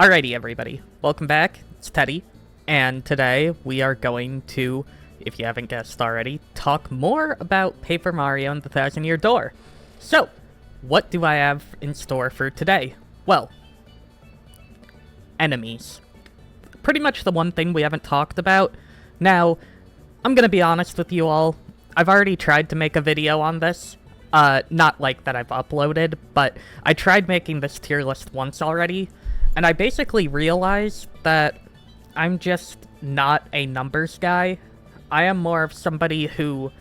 Alrighty, everybody. Welcome back. It's Teddy. And today we are going to, if you haven't guessed already, talk more about Paper Mario and the Thousand Year Door. So, what do I have in store for today? Well, enemies. Pretty much the one thing we haven't talked about. Now, I'm gonna be honest with you all. I've already tried to make a video on this. Not like that I've uploaded, but I tried making this tier list once already. And I basically realized that I'm just not a numbers guy. I am more of somebody who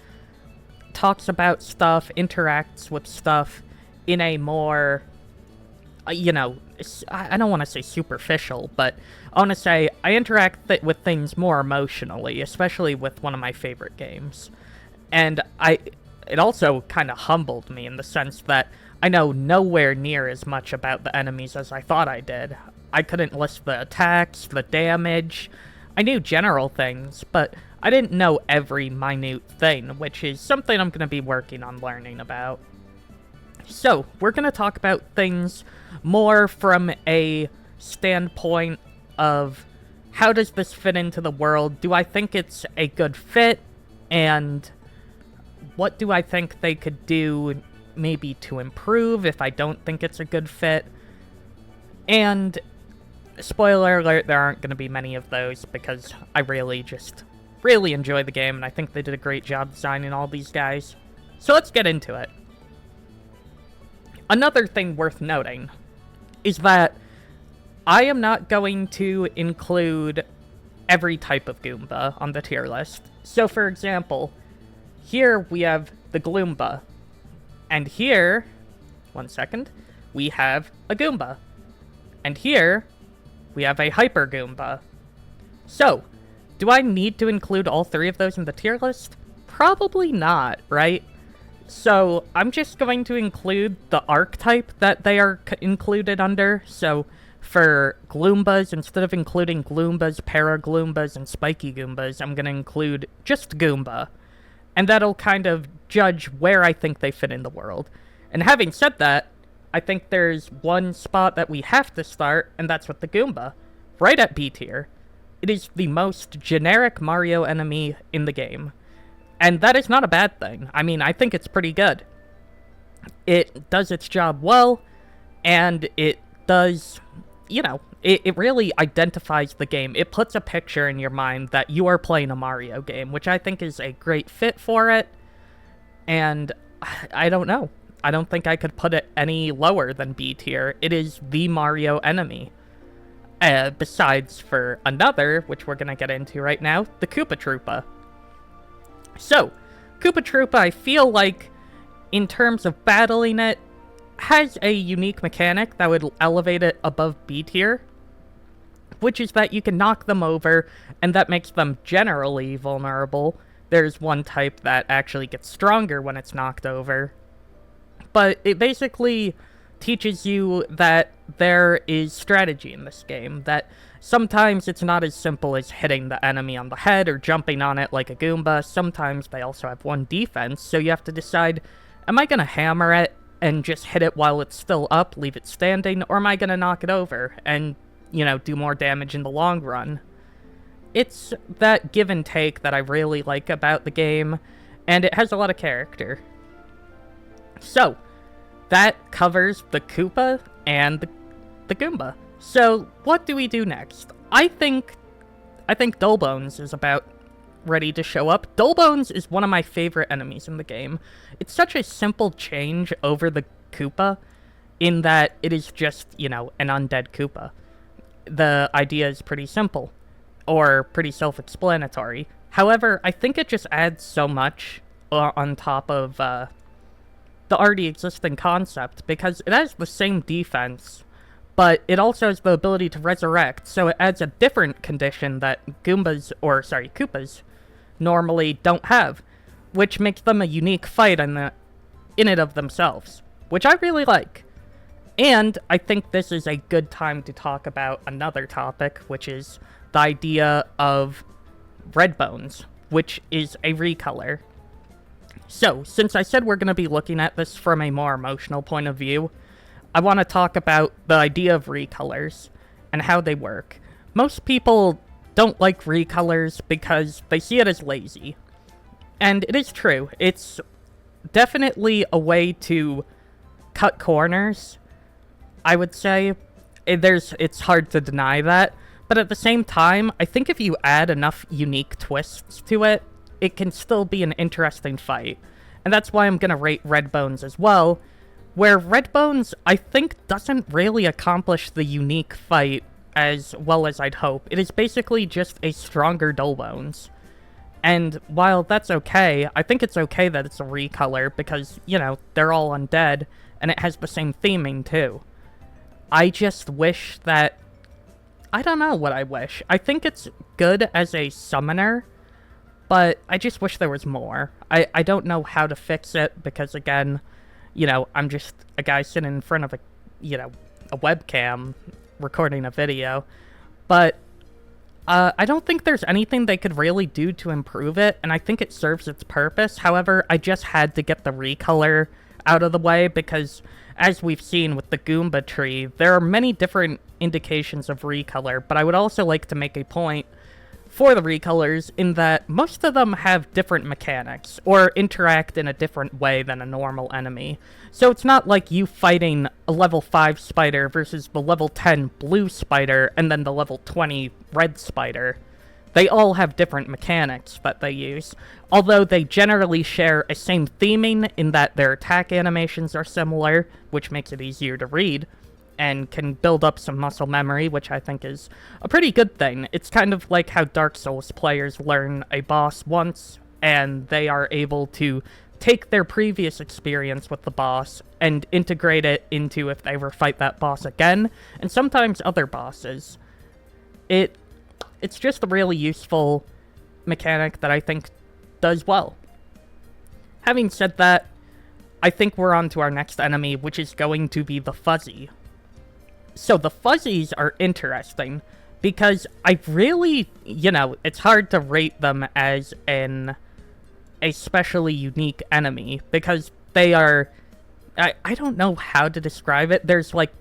talks about stuff, interacts with stuff in a more, I don't want to say superficial, but I want to say I interact with things more emotionally, especially with one of my favorite games. And it also kind of humbled me in the sense that I know nowhere near as much about the enemies as I thought I did. I couldn't list the attacks, the damage. I knew general things, but I didn't know every minute thing, which is something I'm going to be working on learning about. So, we're going to talk about things more from a standpoint of how does this fit into the world? Do I think it's a good fit? And what do I think they could do maybe to improve if I don't think it's a good fit? And spoiler alert, there aren't going to be many of those because I really enjoy the game and I think they did a great job designing all these guys. So let's get into it. Another thing worth noting is that I am not going to include every type of Goomba on the tier list. So for example, here we have the Gloomba. And here, one second, we have a Goomba. And here, we have a Hyper Goomba. So, do I need to include all three of those in the tier list? Probably not, right? So, I'm just going to include the archetype that they are included under. So, for Gloombas, instead of including Gloombas, Paragoombas, and Spiky Goombas, I'm going to include just Goomba. And that'll kind of judge where I think they fit in the world. And having said that, I think there's one spot that we have to start, and that's with the Goomba. Right at B tier. It is the most generic Mario enemy in the game. And that is not a bad thing. I mean, I think it's pretty good. It does its job well, and it does, it really identifies the game. It puts a picture in your mind that you are playing a Mario game, which I think is a great fit for it. And I don't know. I don't think I could put it any lower than B tier. It is the Mario enemy. Besides for another, which we're going to get into right now, the Koopa Troopa. So, Koopa Troopa, I feel like, in terms of battling it, has a unique mechanic that would elevate it above B tier, which is that you can knock them over, and that makes them generally vulnerable. There's one type that actually gets stronger when it's knocked over. But it basically teaches you that there is strategy in this game, that sometimes it's not as simple as hitting the enemy on the head or jumping on it like a Goomba. Sometimes they also have one defense, so you have to decide, am I going to hammer it and just hit it while it's still up, leave it standing, or am I going to knock it over and, do more damage in the long run? It's that give and take that I really like about the game, and it has a lot of character. So, that covers the Koopa and the Goomba. So, what do we do next? I think Dullbones is about ready to show up. Dullbones is one of my favorite enemies in the game. It's such a simple change over the Koopa in that it is just, an undead Koopa. The idea is pretty simple, or pretty self-explanatory. However, I think it just adds so much on top of the already existing concept, because it has the same defense, but it also has the ability to resurrect, so it adds a different condition that Koopas normally don't have, which makes them a unique fight in it of themselves, which I really like. And I think this is a good time to talk about another topic, which is the idea of Red Bones, which is a recolor. So, since I said we're going to be looking at this from a more emotional point of view, I want to talk about the idea of recolors and how they work. Most people don't like recolors because they see it as lazy. And it is true. It's definitely a way to cut corners, I would say. It's hard to deny that. But at the same time, I think if you add enough unique twists to it, it can still be an interesting fight. And that's why I'm going to rate Red Bones as well, where Red Bones, I think, doesn't really accomplish the unique fight as well as I'd hope. It is basically just a stronger Dull Bones. And while that's okay, I think it's okay that it's a recolor because, you know, they're all undead, and it has the same theming too. I just wish that... I don't know what I wish. I think it's good as a summoner, but I just wish there was more. I don't know how to fix it because, again, you know, I'm just a guy sitting in front of a webcam recording a video. But I don't think there's anything they could really do to improve it, and I think it serves its purpose. However, I just had to get the recolor out of the way because, as we've seen with the Goomba tree, there are many different indications of recolor, but I would also like to make a point for the recolors in that most of them have different mechanics, or interact in a different way than a normal enemy. So it's not like you fighting a level 5 spider versus the level 10 blue spider and then the level 20 red spider. They all have different mechanics that they use, although they generally share a same theming in that their attack animations are similar, which makes it easier to read, and can build up some muscle memory, which I think is a pretty good thing. It's kind of like how Dark Souls players learn a boss once, and they are able to take their previous experience with the boss and integrate it into if they ever fight that boss again, and sometimes other bosses. It's just a really useful mechanic that I think does well. Having said that, I think we're on to our next enemy, which is going to be the Fuzzy. So the Fuzzies are interesting because I really, you know, it's hard to rate them as an especially unique enemy because they are, I don't know how to describe it. There's like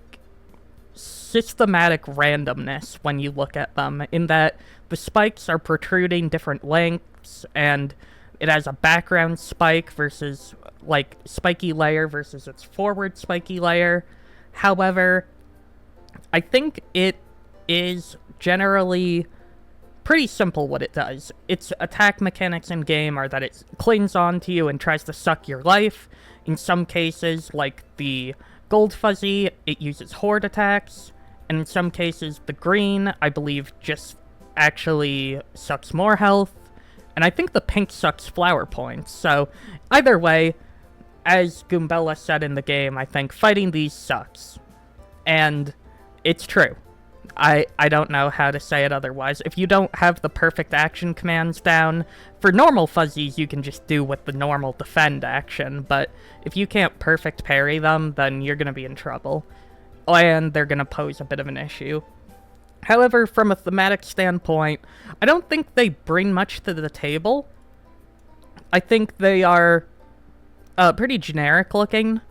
systematic randomness when you look at them in that the spikes are protruding different lengths and it has a background spike versus like spiky layer versus its forward spiky layer. However, I think it is generally pretty simple what it does. Its attack mechanics in game are that it clings onto you and tries to suck your life. In some cases, like the Gold Fuzzy, it uses horde attacks. And in some cases, the green, I believe, just actually sucks more health. And I think the pink sucks flower points. So either way, as Goombella said in the game, I think fighting these sucks. And it's true. I don't know how to say it otherwise. If you don't have the perfect action commands down, for normal Fuzzies you can just do with the normal defend action, but if you can't perfect parry them, then you're gonna be in trouble. And they're gonna pose a bit of an issue. However, from a thematic standpoint, I don't think they bring much to the table. I think they are pretty generic looking.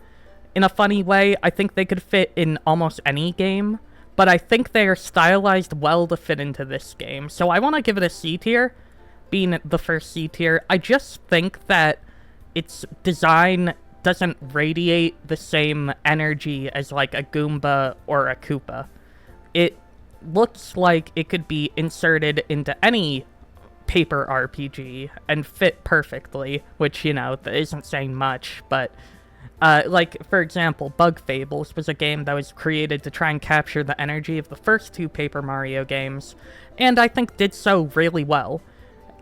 In a funny way, I think they could fit in almost any game, but I think they are stylized well to fit into this game. So I want to give it a C tier, being the first C tier. I just think that its design doesn't radiate the same energy as like a Goomba or a Koopa. It looks like it could be inserted into any paper RPG and fit perfectly, which, you know, isn't saying much, but like, for example, Bug Fables was a game that was created to try and capture the energy of the first two Paper Mario games, and I think did so really well.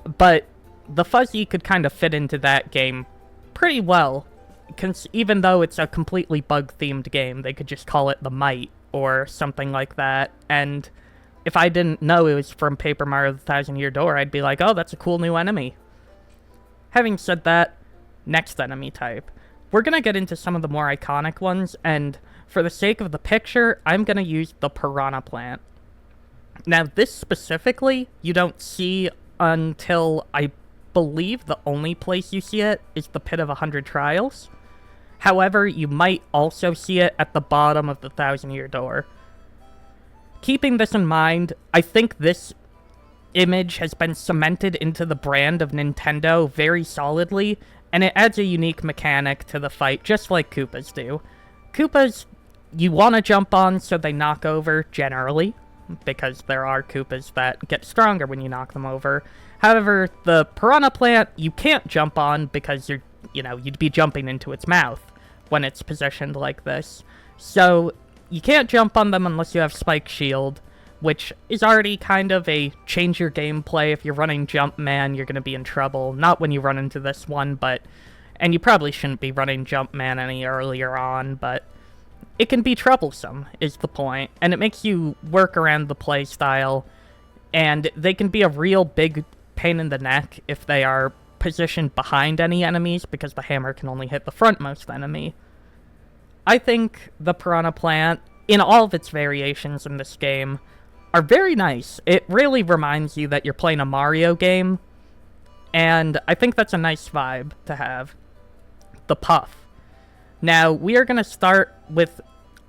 But the Fuzzy could kind of fit into that game pretty well, even though it's a completely bug-themed game. They could just call it the Might, or something like that, and if I didn't know it was from Paper Mario the Thousand Year Door, I'd be like, oh, that's a cool new enemy. Having said that, next enemy type. We're going to get into some of the more iconic ones, and for the sake of the picture, I'm going to use the Piranha Plant. Now, this specifically, you don't see until, I believe, the only place you see it is the Pit of 100 Trials. However, you might also see it at the bottom of the Thousand Year Door. keeping this in mind, I think this image has been cemented into the brand of Nintendo very solidly, and it adds a unique mechanic to the fight, just like Koopas do. Koopas, you want to jump on so they knock over, generally, because there are Koopas that get stronger when you knock them over. However, the Piranha Plant, you can't jump on because you'd be jumping into its mouth when it's positioned like this. So, you can't jump on them unless you have Spike Shield, which is already kind of a change your gameplay. If you're running Jumpman, you're going to be in trouble. Not when you run into this one, and you probably shouldn't be running Jumpman any earlier on, but it can be troublesome, is the point. And it makes you work around the playstyle, and they can be a real big pain in the neck if they are positioned behind any enemies, because the hammer can only hit the frontmost enemy. I think the Piranha Plant, in all of its variations in this game, are very nice. It really reminds you that you're playing a Mario game, and I think that's a nice vibe to have. The Puff. Now, we are going to start with,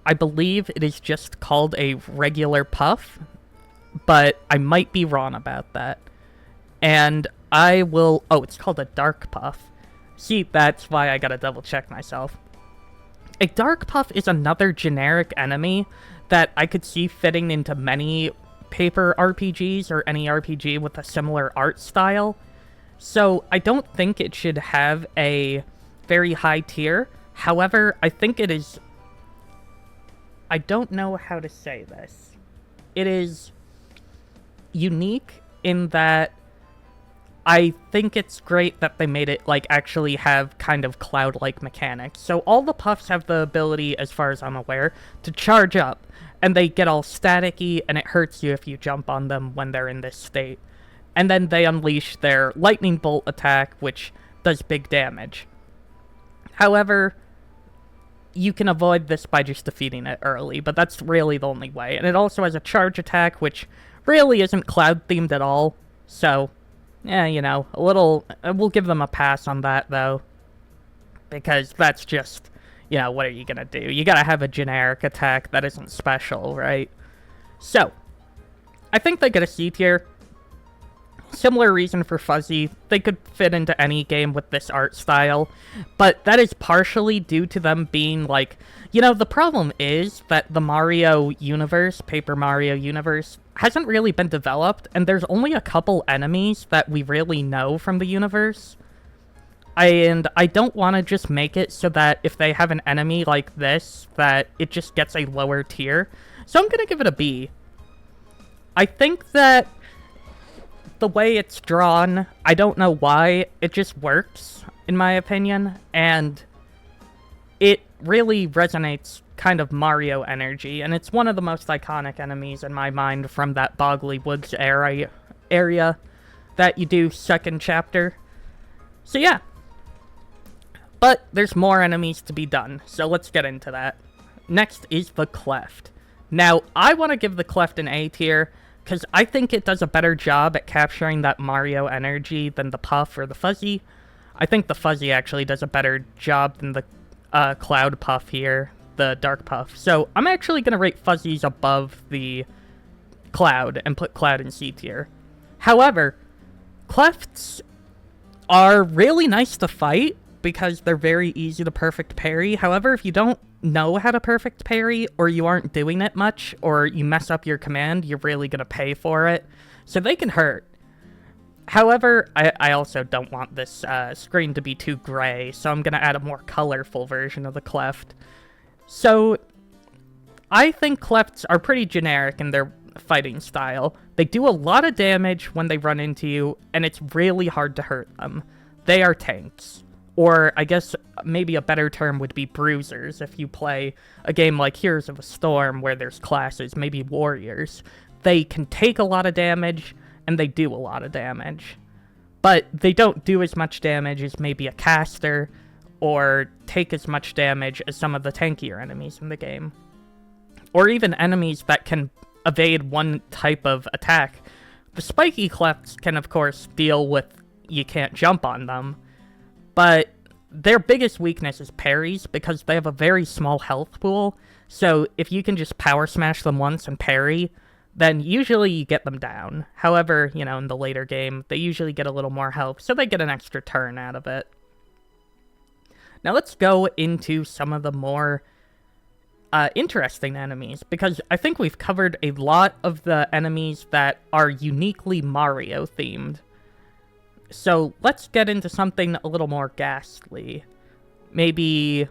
I believe it is just called a regular Puff, but I might be wrong about that. And oh, it's called a Dark Puff. See, that's why I gotta double check myself. A Dark Puff is another generic enemy that I could see fitting into many paper RPGs or any RPG with a similar art style. So I don't think it should have a very high tier. However, I think it is... I don't know how to say this. It is unique in that I think it's great that they made it, actually have kind of cloud-like mechanics. So all the Puffs have the ability, as far as I'm aware, to charge up, and they get all staticky, and it hurts you if you jump on them when they're in this state. And then they unleash their Lightning Bolt attack, which does big damage. However, you can avoid this by just defeating it early, but that's really the only way. And it also has a charge attack, which really isn't cloud-themed at all, so... yeah, a little... we'll give them a pass on that, though. Because that's just... what are you gonna do? You gotta have a generic attack that isn't special, right? So, I think they get a C tier. Similar reason for Fuzzy. They could fit into any game with this art style. But that is partially due to them being, the problem is that the Mario universe, Paper Mario universe, hasn't really been developed, and there's only a couple enemies that we really know from the universe. And I don't want to just make it so that if they have an enemy like this, that it just gets a lower tier. So I'm going to give it a B. I think that the way it's drawn, I don't know why, it just works, in my opinion, and it really resonates kind of Mario energy, and it's one of the most iconic enemies in my mind from that Boggly Woods area that you do second chapter. So yeah. But there's more enemies to be done, so let's get into that. Next is the Cleft. Now, I want to give the Cleft an A tier, because I think it does a better job at capturing that Mario energy than the Puff or the Fuzzy. I think the Fuzzy actually does a better job than the Cloud Puff here, the Dark Puff. So I'm actually going to rate Fuzzies above the Cloud and put Cloud in C tier. However, Clefts are really nice to fight because they're very easy to perfect parry. However, if you don't know how to perfect parry, or you aren't doing it much, or you mess up your command, you're really going to pay for it. So they can hurt. However, I also don't want this screen to be too gray, so I'm going to add a more colorful version of the Cleft. So, I think Clefts are pretty generic in their fighting style. They do a lot of damage when they run into you, and it's really hard to hurt them. They are tanks. Or, I guess, maybe a better term would be bruisers, if you play a game like Heroes of a Storm, where there's classes, maybe warriors. They can take a lot of damage, and they do a lot of damage. But they don't do as much damage as maybe a caster, or take as much damage as some of the tankier enemies in the game. Or even enemies that can evade one type of attack. The spiky Clefts can, of course, deal with you can't jump on them, but their biggest weakness is parries, because they have a very small health pool, So if you can just power smash them once and parry, then usually you get them down. However, you know, in the later game, they usually get a little more health, so they get an extra turn out of it. Now let's go into some of the more interesting enemies, because I think we've covered a lot of the enemies that are uniquely Mario themed. So let's get into something a little more ghastly. Maybe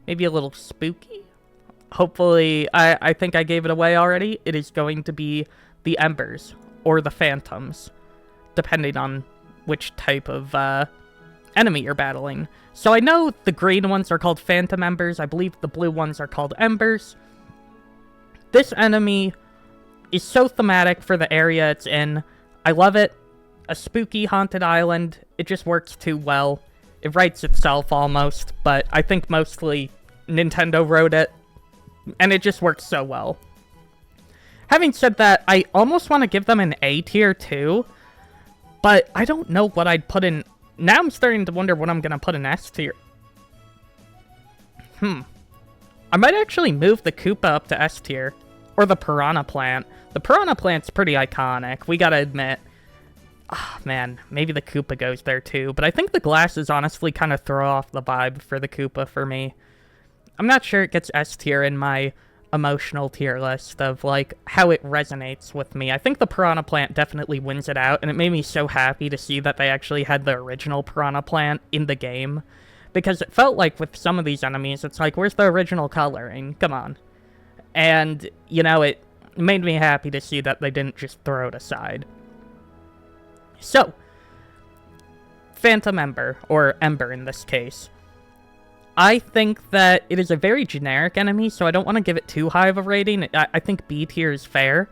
a little spooky? Hopefully, I think I gave it away already. It is going to be the Embers, or the Phantoms, depending on which type of enemy you're battling. So I know the green ones are called Phantom Embers. I believe the blue ones are called Embers. This enemy is so thematic for the area it's in. I love it. A spooky haunted island. It just works too well. It writes itself almost, but I think mostly Nintendo wrote it, and it just works so well. Having said that, I almost want to give them an A tier too, but I don't know what I'd put in. Now I'm starting to wonder what I'm going to put in S tier. I might actually move the Koopa up to S tier, or the Piranha Plant. The Piranha Plant's pretty iconic, we gotta admit. Ah, man, maybe the Koopa goes there too, but I think the glasses honestly kind of throw off the vibe for the Koopa for me. I'm not sure it gets S tier in my emotional tier list of, like, how it resonates with me. I think the Piranha Plant definitely wins it out, and it made me so happy to see that they actually had the original Piranha Plant in the game. Because it felt like with some of these enemies, it's like, where's the original coloring? Come on. And, you know, it made me happy to see that they didn't just throw it aside. So, Phantom Ember, or Ember in this case. I think that it is a very generic enemy, so I don't want to give it too high of a rating. I think B tier is fair.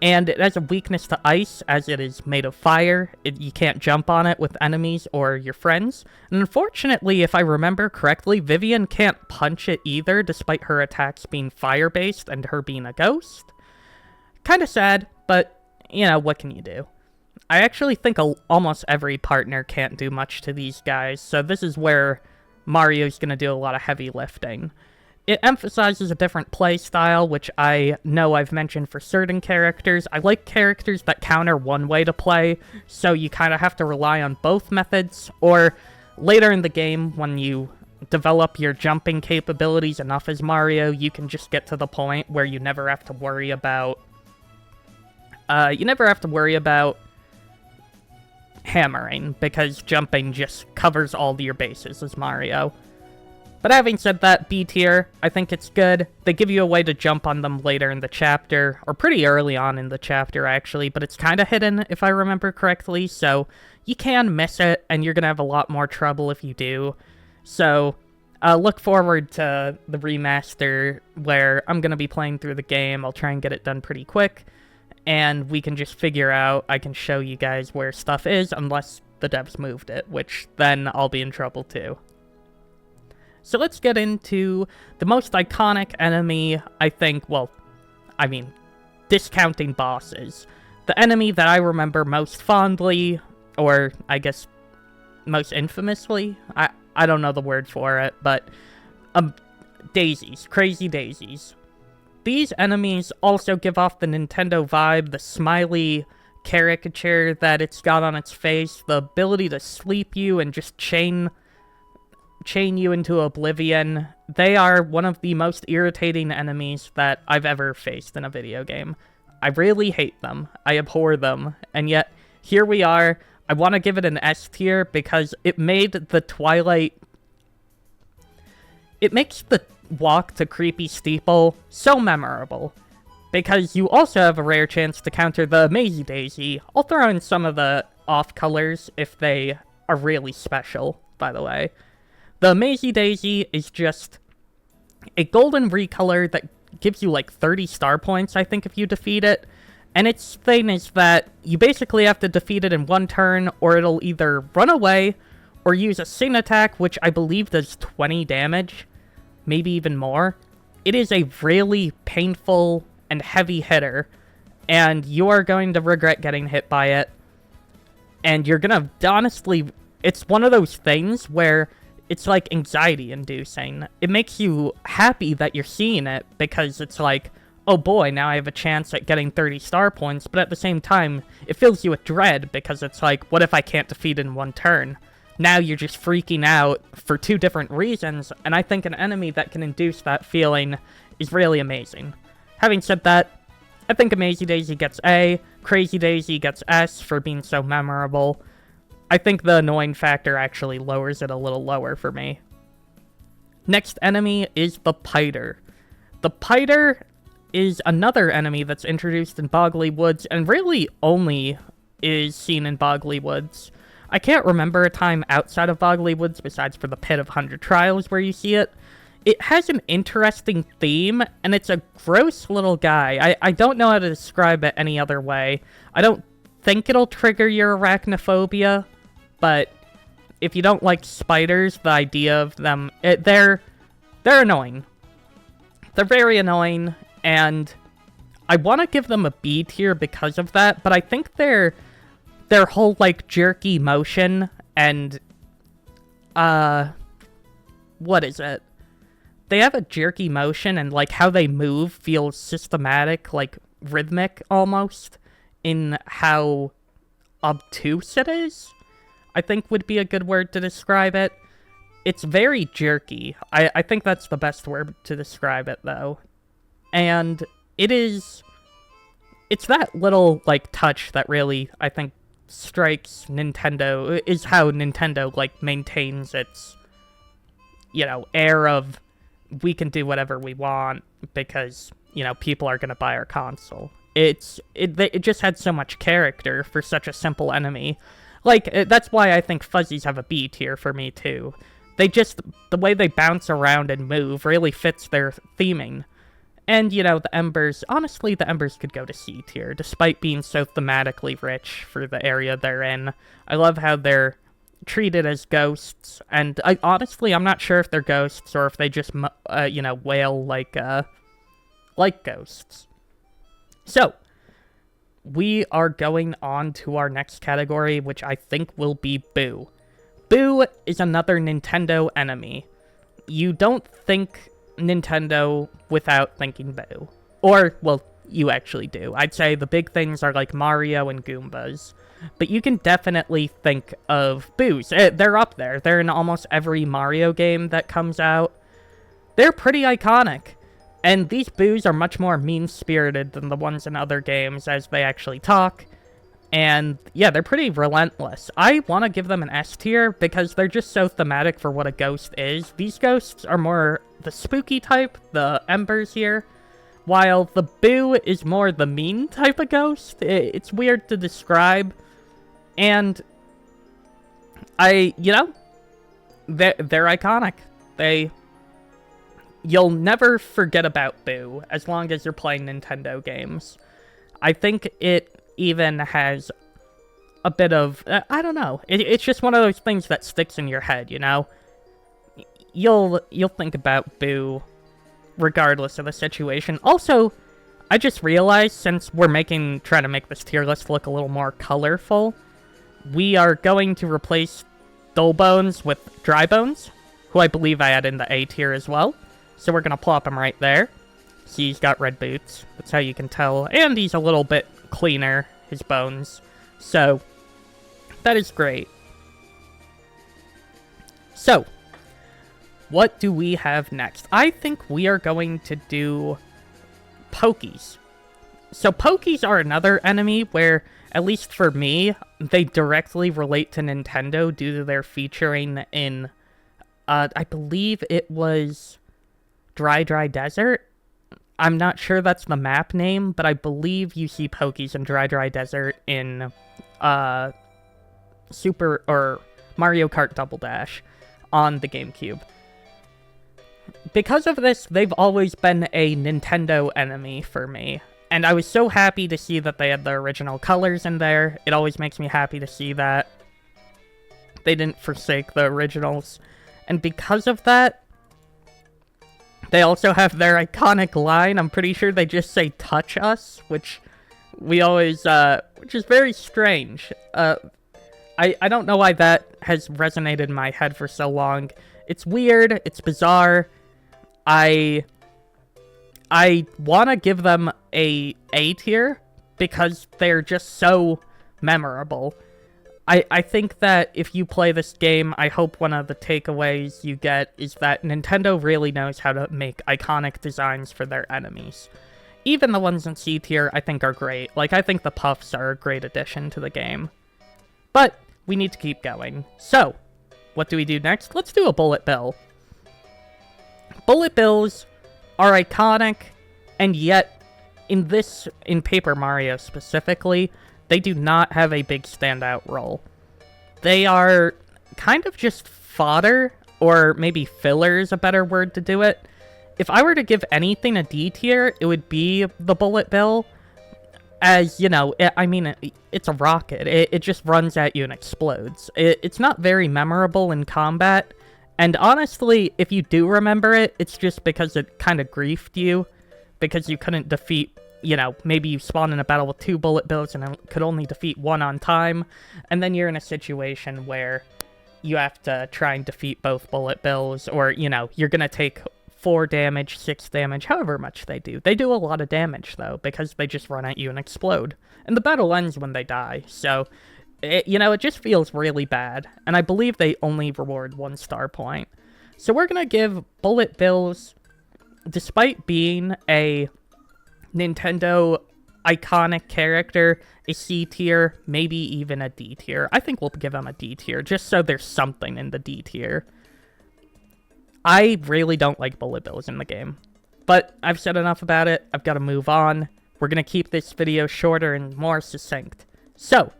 And it has a weakness to ice, as it is made of fire. You can't jump on it with enemies or your friends. And unfortunately, if I remember correctly, Vivian can't punch it either, despite her attacks being fire-based and her being a ghost. Kinda sad, but, you know, what can you do? I actually think almost every partner can't do much to these guys, so this is where Mario's going to do a lot of heavy lifting. It emphasizes a different play style, which I know I've mentioned for certain characters. I like characters that counter one way to play, so you kind of have to rely on both methods, or later in the game, when you develop your jumping capabilities enough as Mario, you can just get to the point where you never have to worry about hammering, because jumping just covers all your bases as Mario. But having said that, B tier, I think it's good. They give you a way to jump on them later in the chapter, or pretty early on in the chapter actually, but it's kind of hidden if I remember correctly, so you can miss it, and you're going to have a lot more trouble if you do. So, look forward to the remaster where I'm going to be playing through the game. I'll try and get it done pretty quick, and we can just figure out, I can show you guys where stuff is, unless the devs moved it, which then I'll be in trouble too. So let's get into the most iconic enemy, I think, well, I mean, discounting bosses. The enemy that I remember most fondly, or I guess most infamously, I don't know the word for it, but daisies, crazy daisies. These enemies also give off the Nintendo vibe, the smiley caricature that it's got on its face, the ability to sleep you and just chain you into oblivion. They are one of the most irritating enemies that I've ever faced in a video game. I really hate them. I abhor them. And yet, here we are. I want to give it an S tier because it made the Twilight... It makes the walk to Creepy Steeple so memorable, because you also have a rare chance to counter the Mazy Daisy. I'll throw in some of the off colors if they are really special, by the way. The Mazy Daisy is just a golden recolor that gives you like 30 star points, I think, if you defeat it. And its thing is that you basically have to defeat it in one turn, or it'll either run away or use a Sing attack, which I believe does 20 damage, maybe even more. It is a really painful and heavy hitter, and you are going to regret getting hit by it. And you're gonna, honestly, it's one of those things where it's like anxiety inducing. It makes you happy that you're seeing it because it's like, oh boy, now I have a chance at getting 30 star points, but at the same time, it fills you with dread because it's like, what if I can't defeat in one turn? Now you're just freaking out for two different reasons, and I think an enemy that can induce that feeling is really amazing. Having said that, I think Amazy Daisy gets A, Crazy Daisy gets S for being so memorable. I think the annoying factor actually lowers it a little lower for me. Next enemy is the Piter. The Piter is another enemy that's introduced in Boggly Woods and really only is seen in Boggly Woods. I can't remember a time outside of Boggly Woods besides for the Pit of 100 Trials where you see it. It has an interesting theme, and it's a gross little guy. I don't know how to describe it any other way. I don't think it'll trigger your arachnophobia, but if you don't like spiders, the idea of them, they're annoying. They're very annoying, and I want to give them a B tier because of that, but I think their whole, like, jerky motion and, what is it? They have a jerky motion, and, like, how they move feels systematic, like, rhythmic, almost, in how obtuse it is, I think would be a good word to describe it. It's very jerky. I think that's the best word to describe it, though. And it's that little, like, touch that really, I think, strikes Nintendo, is how Nintendo, like, maintains its, you know, air of, we can do whatever we want because, you know, people are going to buy our console. It just had so much character for such a simple enemy. Like, that's why I think Fuzzies have a B tier for me, too. The way they bounce around and move really fits their theming. And, you know, the Embers, honestly, the Embers could go to C tier, despite being so thematically rich for the area they're in. I love how they're treated as ghosts, and honestly, I'm not sure if they're ghosts or if they just, you know, wail like ghosts. So, we are going on to our next category, which I think will be Boo. Boo is another Nintendo enemy. You don't think Nintendo without thinking Boo. Or, well, you actually do. I'd say the big things are like Mario and Goombas. But you can definitely think of Boos. They're up there. They're in almost every Mario game that comes out. They're pretty iconic. And these Boos are much more mean-spirited than the ones in other games as they actually talk. And yeah, they're pretty relentless. I want to give them an S tier because they're just so thematic for what a ghost is. These ghosts are more the spooky type, the Embers here, while the Boo is more the mean type of ghost. It's weird to describe. And you know, they're iconic. You'll never forget about Boo as long as you're playing Nintendo games. I think it even has a bit of, I don't know. It's just one of those things that sticks in your head, you know? You'll think about Boo regardless of the situation. Also, I just realized, since we're trying to make this tier list look a little more colorful, we are going to replace Dull Bones with Dry Bones, who I believe I had in the A tier as well. So we're going to plop him right there. See, he's got red boots. That's how you can tell. And he's a little bit cleaner, his bones. So, that is great. So, what do we have next? I think we are going to do Pokies. So Pokies are another enemy where, at least for me, they directly relate to Nintendo due to their featuring in, I believe it was Dry Desert. I'm not sure that's the map name, but I believe you see Pokies in Dry Desert in Super or Mario Kart Double Dash on the GameCube. Because of this, they've always been a Nintendo enemy for me. And I was so happy to see that they had the original colors in there. It always makes me happy to see that they didn't forsake the originals. And because of that, they also have their iconic line. I'm pretty sure they just say, "touch us," which we always, which is very strange. I don't know why that has resonated in my head for so long. It's weird, it's bizarre. I want to give them a A tier because they're just so memorable. I think that if you play this game, I hope one of the takeaways you get is that Nintendo really knows how to make iconic designs for their enemies. Even the ones in C tier, I think, are great. Like, I think the Puffs are a great addition to the game. But we need to keep going. So, what do we do next? Let's do a Bullet Bill. Bullet Bills are iconic, and yet, in Paper Mario specifically, they do not have a big standout role. They are kind of just fodder, or maybe filler is a better word to do it. If I were to give anything a D tier, it would be the Bullet Bill. As, you know, it's a rocket. It just runs at you and explodes. It's not very memorable in combat. And honestly, if you do remember it, it's just because it kind of griefed you. Because you couldn't defeat, you know, maybe you spawn in a battle with 2 Bullet Bills and could only defeat 1 on time. And then you're in a situation where you have to try and defeat both Bullet Bills. Or, you know, you're going to take 4 damage, 6 damage, however much they do. They do a lot of damage, though, because they just run at you and explode. And the battle ends when they die, so, it just feels really bad. And I believe they only reward 1 star point. So we're gonna give Bullet Bills, despite being a Nintendo iconic character, a C tier, maybe even a D tier. I think we'll give them a D tier, just so there's something in the D tier. I really don't like Bullet Bills in the game, but I've said enough about it. I've got to move on. We're going to keep this video shorter and more succinct. So,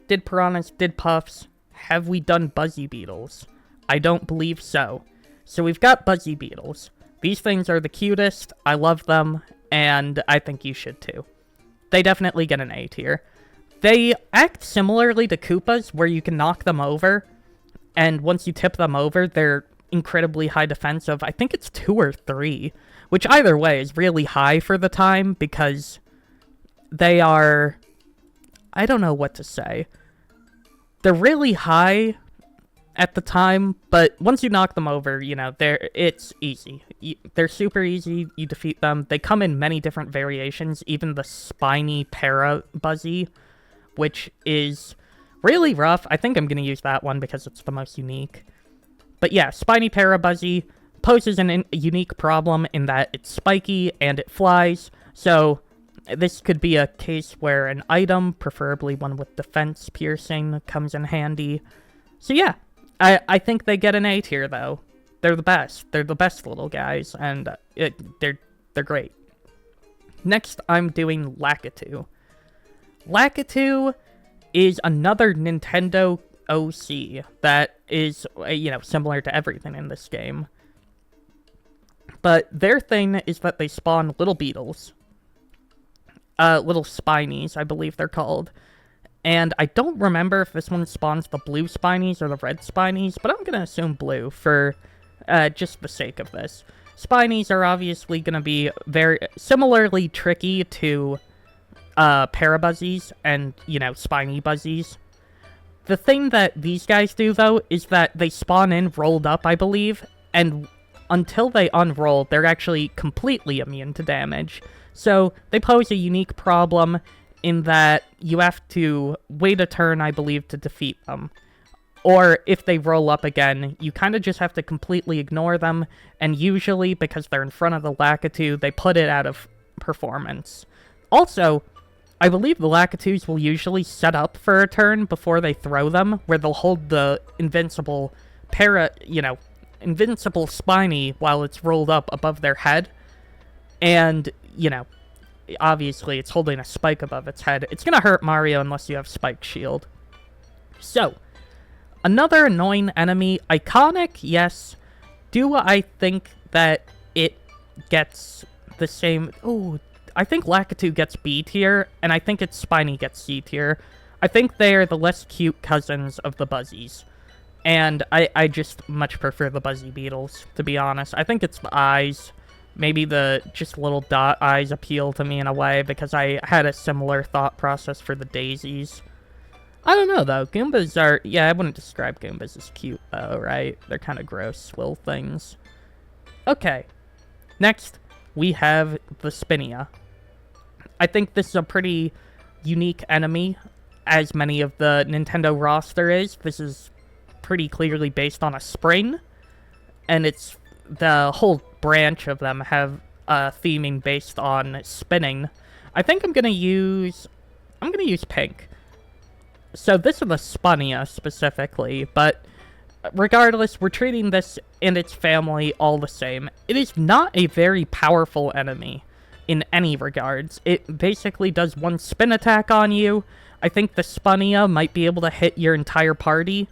did Piranhas, did Puffs, have we done Buzzy Beetles? I don't believe so. So we've got Buzzy Beetles. These things are the cutest, I love them, and I think you should too. They definitely get an A tier. They act similarly to Koopas, where you can knock them over, and once you tip them over, they're incredibly high defensive. I think it's 2 or 3, which either way is really high for the time, because they are... I don't know what to say. They're really high at the time, but once you knock them over, it's easy. They're super easy, you defeat them. They come in many different variations, even the spiny Para-Buzzy, which is really rough. I think I'm going to use that one because it's the most unique. But yeah, Spiny Para-Buzzy poses a unique problem in that it's spiky and it flies. So this could be a case where an item, preferably one with defense piercing, comes in handy. So yeah, I think they get an A tier though. They're the best. They're the best little guys, and they're great. Next, I'm doing Lakitu. Lakitu is another Nintendo OC that is, similar to everything in this game. But their thing is that they spawn little beetles. Little spinies, I believe they're called. And I don't remember if this one spawns the blue spinies or the red spinies, but I'm gonna assume blue for just the sake of this. Spinies are obviously gonna be very similarly tricky to Para-Buzzies and, Spiny Buzzies. The thing that these guys do, though, is that they spawn in rolled up, I believe, and until they unroll, they're actually completely immune to damage. So they pose a unique problem in that you have to wait a turn, I believe, to defeat them. Or if they roll up again, you kind of just have to completely ignore them, and usually, because they're in front of the Lakitu, they put it out of performance. Also, I believe the Lakitus will usually set up for a turn before they throw them, where they'll hold the invincible invincible spiny while it's rolled up above their head. And, obviously it's holding a spike above its head. It's gonna hurt Mario unless you have Spike Shield. So, another annoying enemy. Iconic, yes. Do I think that it gets the same... Ooh, I think Lakitu gets B tier, and I think its Spiny gets C tier. I think they are the less cute cousins of the Buzzies. And I just much prefer the Buzzy Beetles, to be honest. I think it's the eyes. Maybe the just little dot eyes appeal to me in a way, because I had a similar thought process for the Daisies. I don't know, though. Goombas are... Yeah, I wouldn't describe Goombas as cute, though, right? They're kind of gross swill things. Okay. Next, we have the Spinia. I think this is a pretty unique enemy, as many of the Nintendo roster is. This is pretty clearly based on a spring, and it's... The whole branch of them have theming based on spinning. I think I'm gonna use pink. So this is the Spunnia specifically, but regardless, we're treating this and its family all the same. It is not a very powerful enemy in any regards. It basically does one spin attack on you. I think the Spunnia might be able to hit your entire party.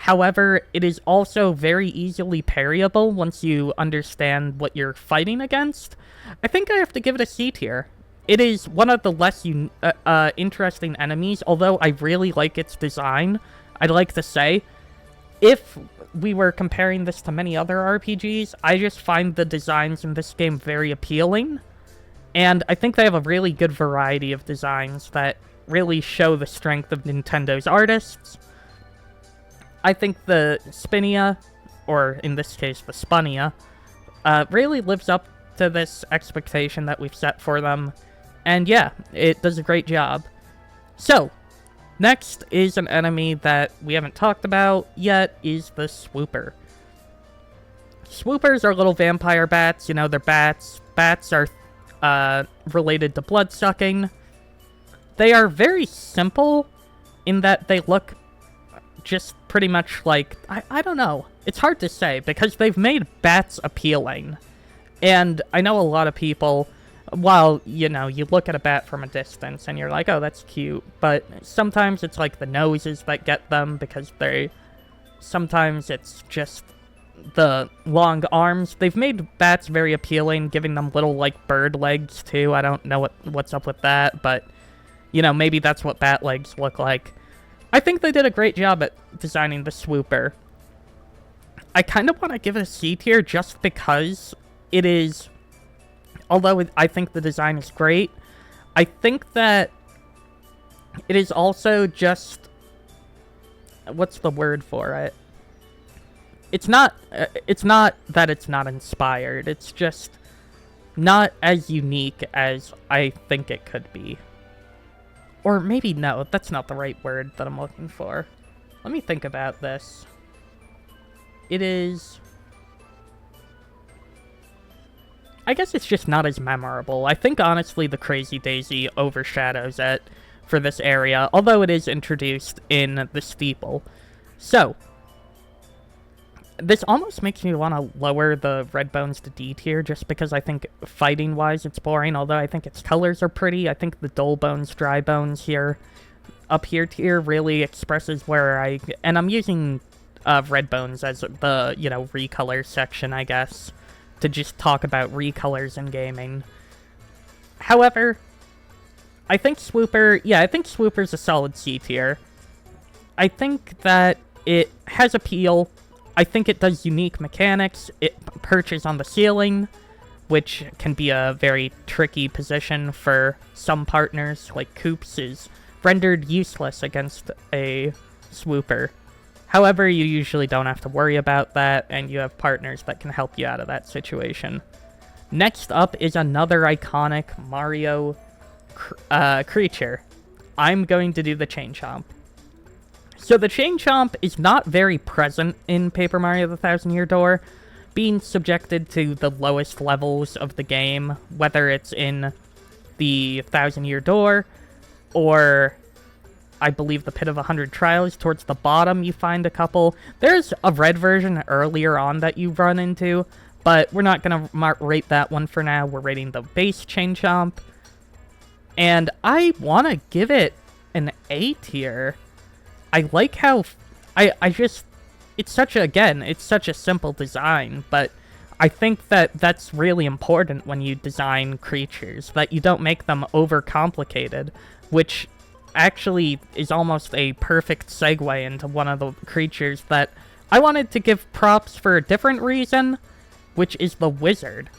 However, it is also very easily parryable once you understand what you're fighting against. I think I have to give it a C tier. It is one of the less interesting enemies, although I really like its design. I'd like to say, if we were comparing this to many other RPGs, I just find the designs in this game very appealing. And I think they have a really good variety of designs that really show the strength of Nintendo's artists. I think the Spinia, or in this case the Spunnia, really lives up to this expectation that we've set for them. And yeah, it does a great job. So, next is an enemy that we haven't talked about yet, is the Swooper. Swoopers are little vampire bats, you know, they're bats. Bats are related to blood-sucking. They are very simple in that they look just pretty much like, I don't know. It's hard to say, because they've made bats appealing. And I know a lot of people... While, you know, you look at a bat from a distance and you're like, oh, that's cute, but sometimes it's like the noses that get them because sometimes it's just the long arms. They've made bats very appealing, giving them little, like, bird legs, too. I don't know what's up with that, but, you know, maybe that's what bat legs look like. I think they did a great job at designing the Swooper. I kind of want to give it a C tier just because it is... Although I think the design is great, I think that it is also just... What's the word for it? It's not that it's not inspired. It's just not as unique as I think it could be. Or maybe no, that's not the right word that I'm looking for. Let me think about this. It is... I guess it's just not as memorable. I think, honestly, the Crazy Daisy overshadows it for this area, although it is introduced in the Steeple. So, this almost makes me want to lower the Red Bones to D tier, just because I think, fighting-wise, it's boring, although I think its colors are pretty. I think the Dull Bones, Dry Bones here, up here tier, really expresses where and I'm using Red Bones as the, you know, recolor section, I guess, to just talk about recolors in gaming. However, I think Swooper's a solid C tier. I think that it has appeal. I think it does unique mechanics. It perches on the ceiling, which can be a very tricky position for some partners, like Koops is rendered useless against a Swooper. However, you usually don't have to worry about that, and you have partners that can help you out of that situation. Next up is another iconic Mario creature. I'm going to do the Chain Chomp. So the Chain Chomp is not very present in Paper Mario the Thousand Year Door, being subjected to the lowest levels of the game, whether it's in the Thousand Year Door, or... I believe the Pit of 100 Trials. Towards the bottom, you find a couple. There's a red version earlier on that you run into, but we're not going to rate that one for now. We're rating the base Chain Chomp. And I want to give it an A tier. I like how... It's such a simple design, but I think that that's really important when you design creatures, that you don't make them overcomplicated, which... actually is almost a perfect segue into one of the creatures that I wanted to give props for a different reason, which is the Wizard.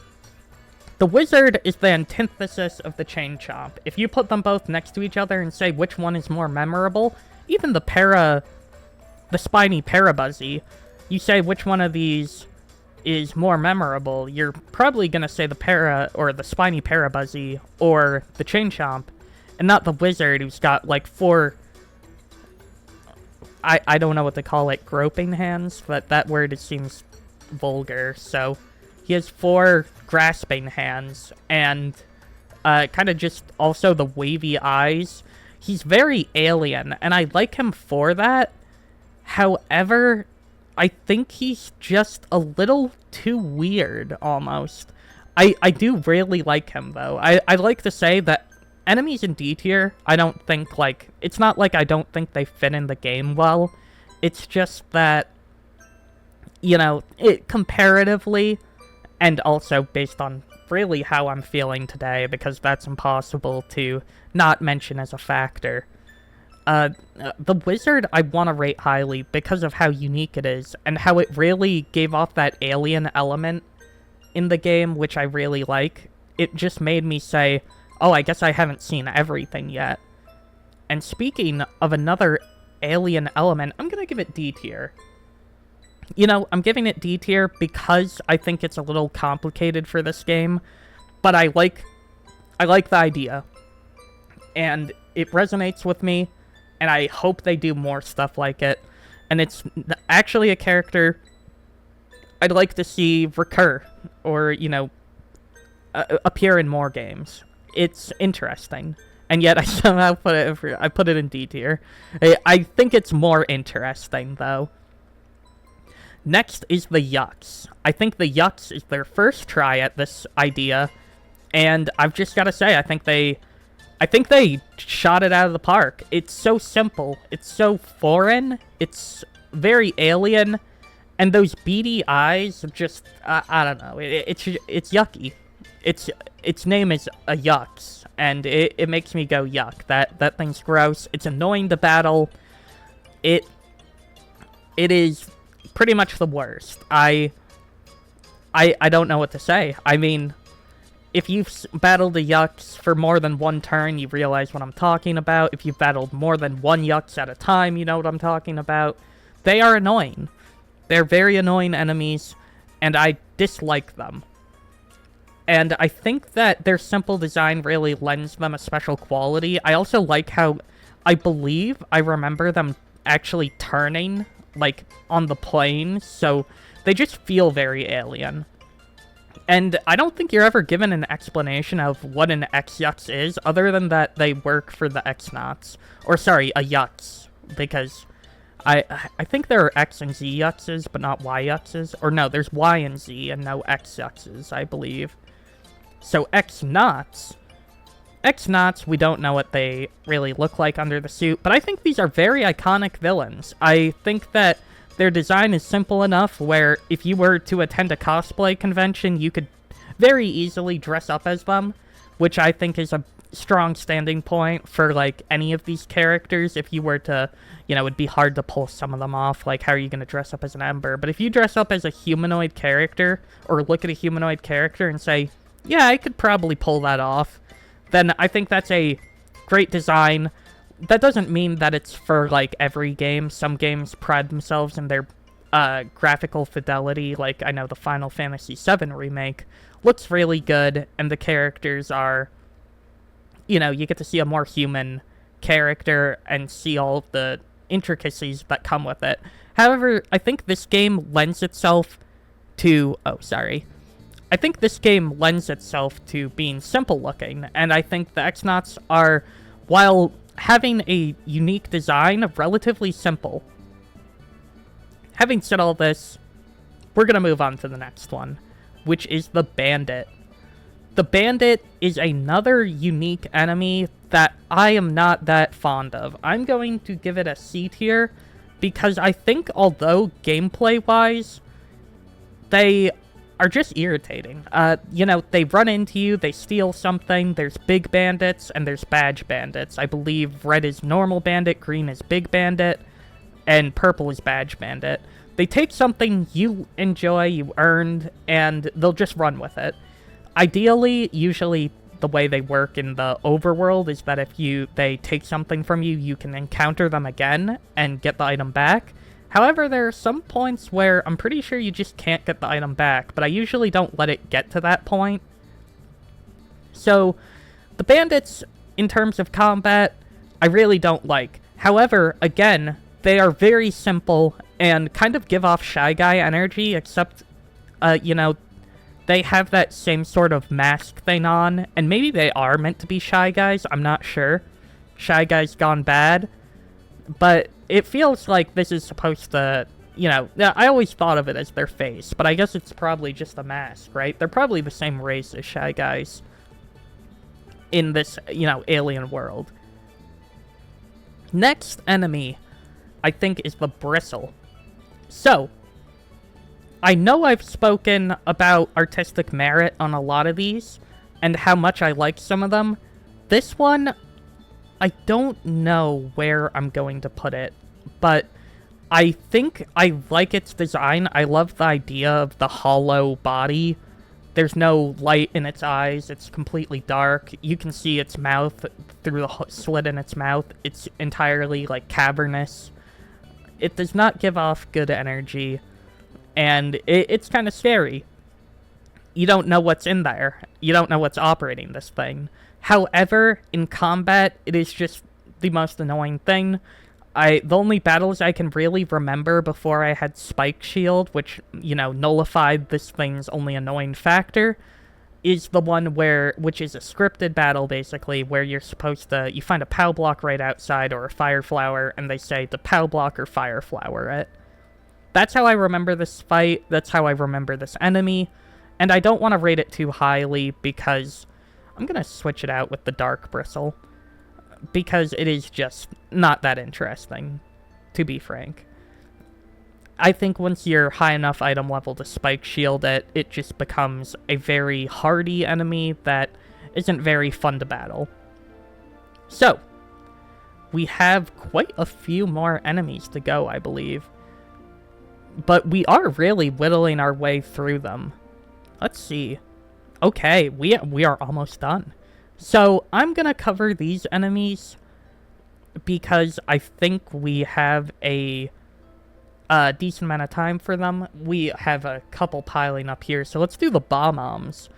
The Wizard is the antithesis of the Chain Chomp. If you put them both next to each other and say which one is more memorable, even the spiny Parabuzzy, you say which one of these is more memorable, you're probably gonna say the spiny Parabuzzy or the Chain Chomp, and not the wizard who's got like 4, I don't know what to call it, groping hands, but that word seems vulgar, so he has 4 grasping hands, and kind of just also the wavy eyes. He's very alien, and I like him for that. However, I think he's just a little too weird, almost. I do really like him, though. I like to say that enemies in D tier, I don't think, like... It's not like I don't think they fit in the game well. It's just that, you know, comparatively, and also based on really how I'm feeling today, because that's impossible to not mention as a factor. The wizard I want to rate highly because of how unique it is, and how it really gave off that alien element in the game, which I really like. It just made me say, oh, I guess I haven't seen everything yet. And speaking of another alien element, I'm gonna give it D tier. You know, I'm giving it D tier because I think it's a little complicated for this game, but I like the idea. And it resonates with me, and I hope they do more stuff like it. And it's actually a character I'd like to see recur, or, you know, appear in more games. It's interesting. And yet I somehow put it in D tier. I think it's more interesting, though. Next is the Yucks. I think the Yucks is their first try at this idea, and I've just got to say, I think they shot it out of the park. It's so simple. It's so foreign. It's very alien, and those beady eyes just I don't know. It's yucky. Its name is a Yucks, and it makes me go yuck. That thing's gross. It's annoying to battle. It is pretty much the worst. I don't know what to say. I mean, if you've battled the Yucks for more than one turn, you realize what I'm talking about. If you've battled more than one Yucks at a time, you know what I'm talking about. They are annoying. They're very annoying enemies, and I dislike them. And I think that their simple design really lends them a special quality. I also like how, I believe I remember them actually turning, like, on the plane, so they just feel very alien. And I don't think you're ever given an explanation of what an X-Yucks is, other than that they work for the X-Nauts. Or, sorry, a Yucks, because I think there are X and Z Yuckses, but not Y Yuckses. Or no, there's Y and Z, and no X Yuckses, I believe. So X-Nauts, we don't know what they really look like under the suit, but I think these are very iconic villains. I think that their design is simple enough where if you were to attend a cosplay convention, you could very easily dress up as them, which I think is a strong standing point for, like, any of these characters. If you were to, you know, it'd be hard to pull some of them off, like, how are you going to dress up as an Ember? But if you dress up as a humanoid character, or look at a humanoid character and say, yeah, I could probably pull that off, then I think that's a great design. That doesn't mean that it's for, like, every game. Some games pride themselves in their graphical fidelity, like, I know the Final Fantasy VII remake looks really good, and the characters are, you know, you get to see a more human character and see all of the intricacies that come with it. However, I think this game lends itself to... I think this game lends itself to being simple looking, and I think the X-Nauts are, while having a unique design, relatively simple. Having said all this, we're going to move on to the next one, which is the Bandit. The Bandit is another unique enemy that I am not that fond of. I'm going to give it a C tier, because I think although gameplay-wise, they are just irritating. You know, they run into you, they steal something, there's big bandits, and there's badge bandits. I believe red is normal bandit, green is big bandit, and purple is badge bandit. They take something you enjoy, you earned, and they'll just run with it. Ideally, usually, the way they work in the overworld is that if they take something from you, you can encounter them again and get the item back. However, there are some points where I'm pretty sure you just can't get the item back, but I usually don't let it get to that point. So, the bandits, in terms of combat, I really don't like. However, again, they are very simple and kind of give off Shy Guy energy, except, they have that same sort of mask thing on, and maybe they are meant to be Shy Guys, I'm not sure. Shy Guys gone bad. But it feels like this is supposed to, I always thought of it as their face, but I guess it's probably just a mask, right? They're probably the same race as Shy Guys in this, alien world. Next enemy, I think, is the Bristle. So, I know I've spoken about artistic merit on a lot of these, and how much I like some of them. This one, I don't know where I'm going to put it, but I think I like its design. I love the idea of the hollow body. There's no light in its eyes. It's completely dark. You can see its mouth through the slit in its mouth. It's entirely, cavernous. It does not give off good energy, and it's kind of scary. You don't know what's in there. You don't know what's operating this thing. However, in combat, it is just the most annoying thing. The only battles I can really remember before I had Spike Shield, which, nullified this thing's only annoying factor, is the one which is a scripted battle, basically, where you're supposed to, you find a POW block right outside, or a fire flower, and they say to POW block or fire flower it. That's how I remember this fight, that's how I remember this enemy, and I don't want to rate it too highly, because I'm gonna switch it out with the Dark Bristle, because it is just not that interesting, to be frank. I think once you're high enough item level to Spike Shield it, it just becomes a very hardy enemy that isn't very fun to battle. So, we have quite a few more enemies to go, I believe. But we are really whittling our way through them. Let's see. Okay, we are almost done. So, I'm gonna cover these enemies because I think we have a decent amount of time for them. We have a couple piling up here, so let's do the Bob-ombs.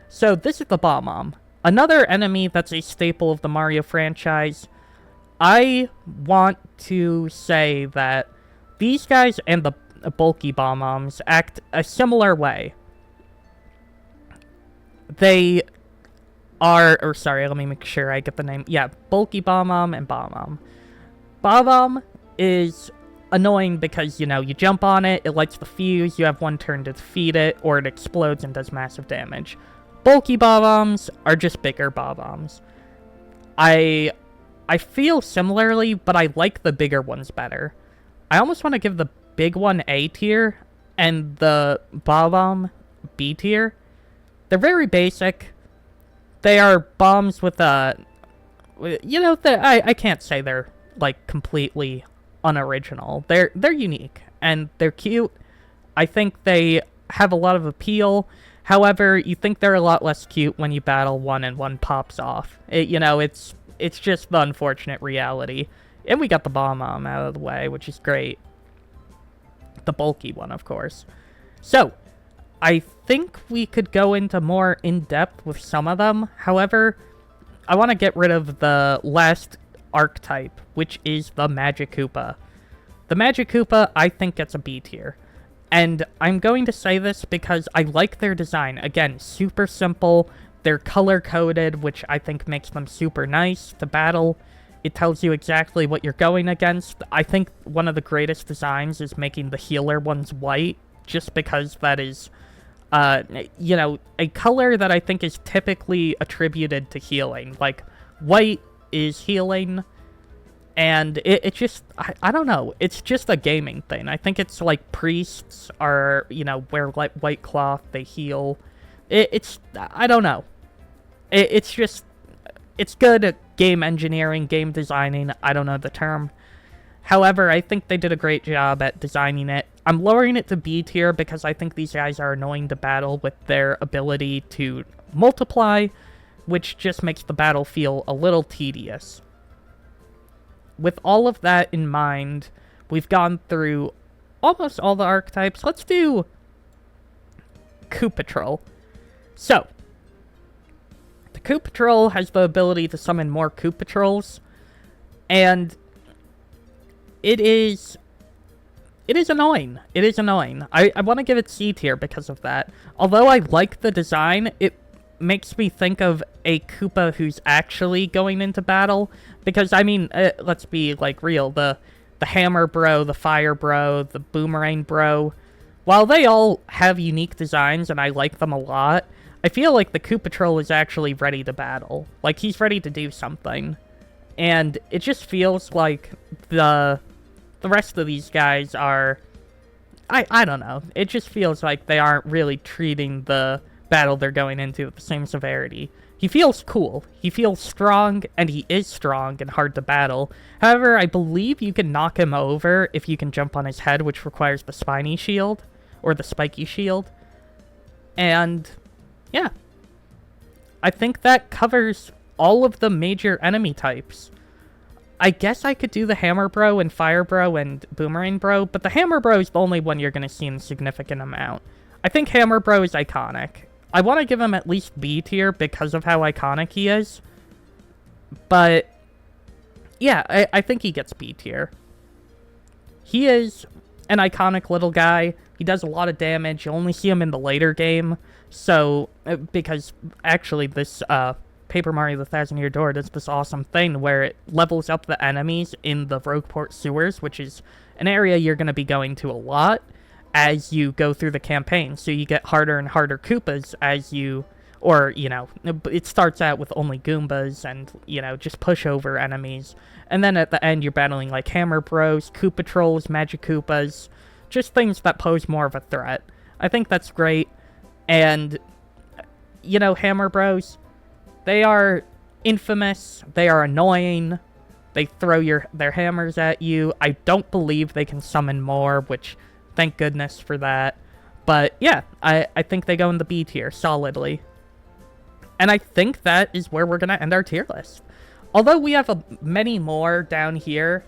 So, this is the Bob-omb. Another enemy that's a staple of the Mario franchise. I want to say that these guys and the bulky Bob-ombs act a similar way. They are, or sorry, let me make sure I get the name. Yeah, bulky Bob-omb and Bob-omb. Bob-omb is annoying because, you jump on it, it lights the fuse, you have one turn to defeat it, or it explodes and does massive damage. Bulky Bob-ombs are just bigger Bob-ombs. I feel similarly, but I like the bigger ones better. I almost want to give the big one A tier, and the Bob-omb B tier. They're very basic. They are bombs with I can't say they're, completely unoriginal. They're unique, and they're cute. I think they have a lot of appeal. However, you think they're a lot less cute when you battle one and one pops off. It's just the unfortunate reality. And we got the Bob-omb out of the way, which is great. The bulky one, of course. So, I think we could go into more in-depth with some of them. However, I want to get rid of the last archetype, which is the Magic Koopa. The Magic Koopa, I think, gets a B tier. And I'm going to say this because I like their design. Again, super simple. They're color-coded, which I think makes them super nice to battle. It tells you exactly what you're going against. I think one of the greatest designs is making the healer ones white, just because that is, a color that I think is typically attributed to healing. Like, white is healing, and it just, I don't know, it's just a gaming thing. I think it's like priests are, wear white cloth, they heal. I don't know. It's just, it's good at game engineering, game designing, I don't know the term. However, I think they did a great job at designing it. I'm lowering it to B tier because I think these guys are annoying to battle with their ability to multiply. which just makes the battle feel a little tedious. With all of that in mind, we've gone through almost all the archetypes. Let's do Coup Patrol. So, the Coup Patrol has the ability to summon more Coup Patrols, and it is annoying. It is annoying. I want to give it C tier because of that. Although I like the design, it makes me think of a Koopa who's actually going into battle. Because, I mean, let's be, like, real. The Hammer Bro, the Fire Bro, the Boomerang Bro, while they all have unique designs and I like them a lot, I feel like the Coup Patrol is actually ready to battle. Like, he's ready to do something. And it just feels like the rest of these guys are... I don't know. It just feels like they aren't really treating the battle they're going into with the same severity. He feels cool. He feels strong, and he is strong and hard to battle. However, I believe you can knock him over if you can jump on his head, which requires the spiny shield, or the spiky shield. And, yeah. I think that covers all of the major enemy types. I guess I could do the Hammer Bro and Fire Bro and Boomerang Bro, but the Hammer Bro is the only one you're going to see in a significant amount. I think Hammer Bro is iconic. I want to give him at least B tier because of how iconic he is. But, yeah, I think he gets B tier. He is an iconic little guy. He does a lot of damage. You only see him in the later game. So, because actually this Paper Mario the Thousand Year Door does this awesome thing where it levels up the enemies in the Rogueport sewers, which is an area you're going to be going to a lot as you go through the campaign. So you get harder and harder Koopas as you, or, you know, it starts out with only Goombas and, you know, just pushover enemies. And then at the end, you're battling, like, Hammer Bros, Koopa Trolls, Magic Koopas, just things that pose more of a threat. I think that's great. And, you know, Hammer Bros, they are infamous, they are annoying, they throw their hammers at you. I don't believe they can summon more, which... thank goodness for that. But yeah, I think they go in the B tier solidly. And I think that is where we're going to end our tier list. Although we have many more down here,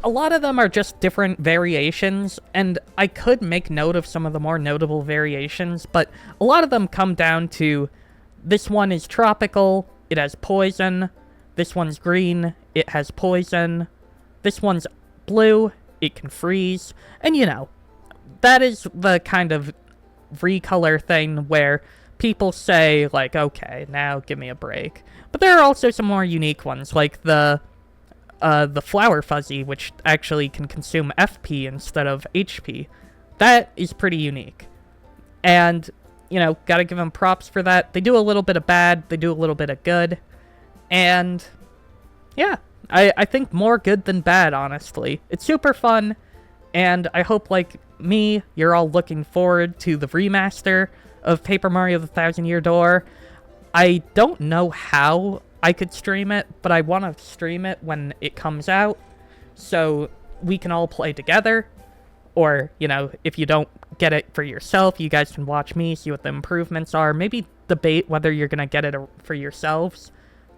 a lot of them are just different variations, and I could make note of some of the more notable variations, but a lot of them come down to this one is tropical, it has poison. This one's green, it has poison. This one's blue, it can freeze. And, you know, that is the kind of recolor thing where people say, like, okay, now give me a break. But there are also some more unique ones, like the Flower Fuzzy, which actually can consume FP instead of HP. That is pretty unique. And, you know, gotta give them props for that. They do a little bit of bad, they do a little bit of good. And, yeah, I think more good than bad, honestly. It's super fun, and I hope, like me, you're all looking forward to the remaster of Paper Mario the Thousand Year Door. I don't know how I could stream it, but I want to stream it when it comes out, so we can all play together. Or, you know, if you don't get it for yourself, you guys can watch me, see what the improvements are, maybe debate whether you're going to get it for yourselves.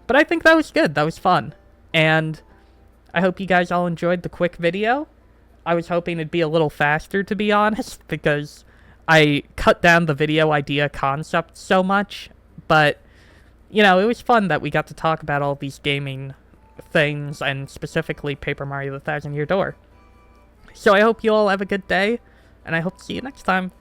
But I think that was good, that was fun. And I hope you guys all enjoyed the quick video. I was hoping it'd be a little faster, to be honest, because I cut down the video idea concept so much. But, you know, it was fun that we got to talk about all these gaming things, and specifically Paper Mario the Thousand Year Door. So I hope you all have a good day, and I hope to see you next time.